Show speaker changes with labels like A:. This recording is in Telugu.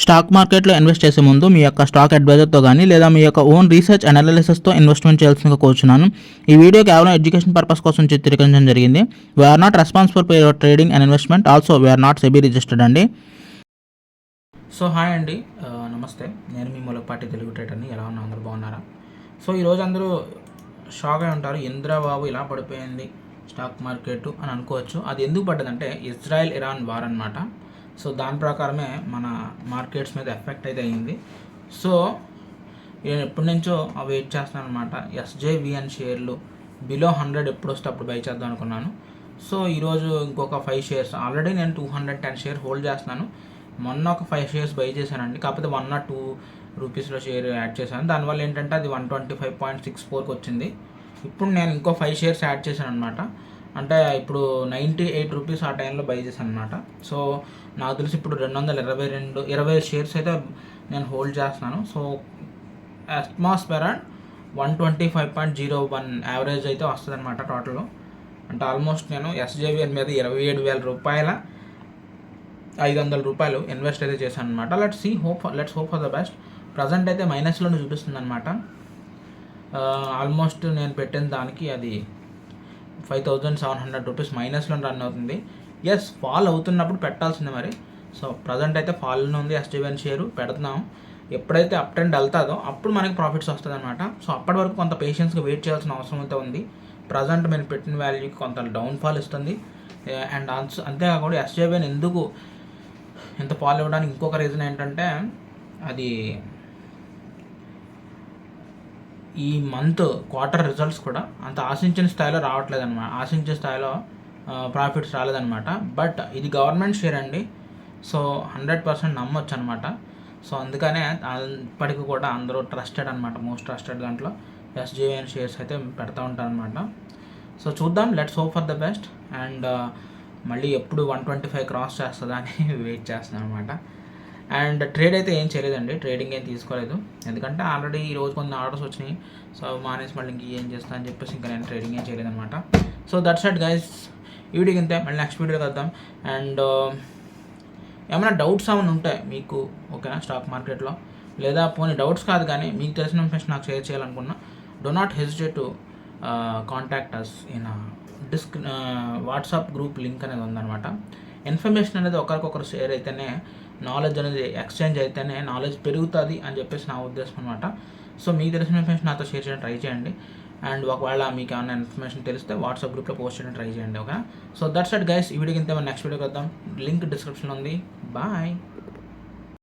A: స్టాక్ మార్కెట్లో ఇన్వెస్ట్ చేసే ముందు మీ యొక్క స్టాక్ అడ్వైజర్తో కానీ లేదా మీ యొక్క ఓన్ రీసెర్చ్ అనాలిసిస్తో ఇన్వెస్ట్మెంట్ చేయాల్సిందిగా కోరుచున్నాను. ఈ వీడియో కేవలం ఎడ్యుకేషన్ పర్పస్ కోసం చిత్రీకరించడం జరిగింది. We are not responsible for your trading and investment. Also we are not SEBI registered అండి. సో హాయ్ అండి, నమస్తే. నేను మీ మూలపాటి తెలుగు ట్రేడర్ని. ఎలా ఉన్నా అందరూ బాగున్నారా? సో ఈరోజు అందరూ షాక్ అయి ఉంటారు, ఇంద్రబాబు ఇలా పడిపోయింది స్టాక్ మార్కెట్ అని అనుకోవచ్చు. అది ఎందుకు పడ్డదంటే ఇజ్రాయెల్ ఇరాన్ వార్ అనమాట. సో దాని ప్రకారమే మన మార్కెట్స్ మీద ఎఫెక్ట్ అయితే అయ్యింది. సో నేను ఎప్పటి నుంచో వెయిట్ చేస్తున్నాను అనమాట. SJVN షేర్లు బిలో 100 ఎప్పుడు వస్తే అప్పుడు బై చేద్దాం అనుకున్నాను. సో ఈరోజు ఇంకొక 5 షేర్స్, ఆల్రెడీ నేను 210 షేర్ హోల్డ్ చేస్తున్నాను. మొన్న ఒక 5 షేర్స్ బై చేశానండి, కాకపోతే 1 or 2 రూపీస్లో షేర్ యాడ్ చేశాను. దానివల్ల ఏంటంటే అది 125.64కి వచ్చింది. ఇప్పుడు నేను ఇంకో 5 షేర్స్ యాడ్ చేశాను అనమాట. అంటే ఇప్పుడు 98 రూపీస్ ఆ టైంలో బై చేశాను అనమాట. సో నాకు తెలిసి ఇప్పుడు 20 షేర్స్ అయితే నేను హోల్డ్ చేస్తున్నాను. సో అట్మాస్ఫియర్ 125.01 యావరేజ్ అయితే వస్తుంది అనమాట టోటల్. అంటే ఆల్మోస్ట్ నేను SJVN మీద 27,000 రూపాయల 500 రూపాయలు ఇన్వెస్ట్ అయితే చేశాను అనమాట. Let's hope for the best. Present అయితే మైనస్లోనే చూపిస్తుంది అనమాట. ఆల్మోస్ట్ నేను పెట్టిన దానికి అది 5,700 రూపీస్ మైనస్లో రన్ అవుతుంది. ఎస్, ఫాల్ అవుతున్నప్పుడు పెట్టాల్సిందే మరి. సో ప్రజెంట్ అయితే ఫాల్లోనే ఉంది SJVN షేరు, పెడుతున్నాం. ఎప్పుడైతే అప్ ట్రెండ్ వెళ్తాదో అప్పుడు మనకి ప్రాఫిట్స్ వస్తుంది అనమాట. సో అప్పటి వరకు కొంత పేషెన్స్గా వెయిట్ చేయాల్సిన అవసరం అయితే ఉంది. ప్రజెంట్ మేము పెట్టిన వాల్యూకి కొంత డౌన్ఫాల్ ఇస్తుంది. అండ్ అంతేకాకుండా SJVN ఎందుకు ఇంత ఫాల్ ఇవ్వడానికి ఇంకొక రీజన్ ఏంటంటే అది ఈ మంత్ క్వార్టర్ రిజల్ట్స్ కూడా అంత ఆశించిన స్థాయిలో రావట్లేదు అనమాట. ఆశించే స్థాయిలో ప్రాఫిట్స్ రాలేదన్నమాట. బట్ ఇది గవర్నమెంట్ షేర్ అండి, సో 100% నమ్మొచ్చు అనమాట. సో అందుకనే ఇప్పటికి కూడా అందరూ ట్రస్టెడ్ అనమాట, మోస్ట్ ట్రస్టెడ్ దాంట్లో SJVN షేర్స్ అయితే పెడతా ఉంటారు అనమాట. సో చూద్దాం, let's hope for the best. And మళ్ళీ ఎప్పుడు 125 క్రాస్ చేస్తుందా అని వెయిట్ చేస్తున్నాను అనమాట. అండ్ ట్రేడ్ అయితే ఏం చేయలేదండి, ట్రేడింగ్ ఏం తీసుకోలేదు. ఎందుకంటే ఆల్రెడీ ఈరోజు కొన్ని ఆర్డర్స్ వచ్చినాయి. సో మానేసి మళ్ళీ ఇంక ఏం చేస్తా అని చెప్పేసి ఇంకా నేను ట్రేడింగ్ ఏం చేయలేదన్నమాట. సో దట్స్ ఇట్ గైస్, ఈ వీడియోకి ఇంతే. మళ్ళీ నెక్స్ట్ వీడియోకి వద్దాం. అండ్ ఏమైనా డౌట్స్ ఏమైనా ఉంటాయి మీకు, ఓకేనా, స్టాక్ మార్కెట్లో, లేదా పోనీ డౌట్స్ కాదు కానీ మీకు తెలిసిన ఇన్ఫర్మేషన్ నాకు షేర్ చేయాలనుకున్నా, do not hesitate to contact us in WhatsApp group link అనేది ఉందన్నమాట. ఇన్ఫర్మేషన్ అనేది ఒకరికొకరు షేర్ అయితేనే, నాలెడ్జ్ అనేది ఎక్స్చేంజ్ అయితేనే నాలెడ్జ్ పెరుగుతుంది అని చెప్పేసి నా ఉద్దేశం అనమాట. సో మీకు తెలిసిన ఇన్ఫర్మేషన్ నాతో షేర్ చేయడం ట్రై చేయండి. అండ్ ఒకవేళ మీకు ఏమైనా ఇన్ఫర్మేషన్ తెలిస్తే వాట్సాప్ గ్రూప్లో పోస్ట్ చేయడం ట్రై చేయండి, okay. So that's it guys, ఈ వీడియోకి ఇంత నెక్స్ట్ వీడియోకి వద్దాం. లింక్ డిస్క్రిప్షన్లో ఉంది. బాయ్.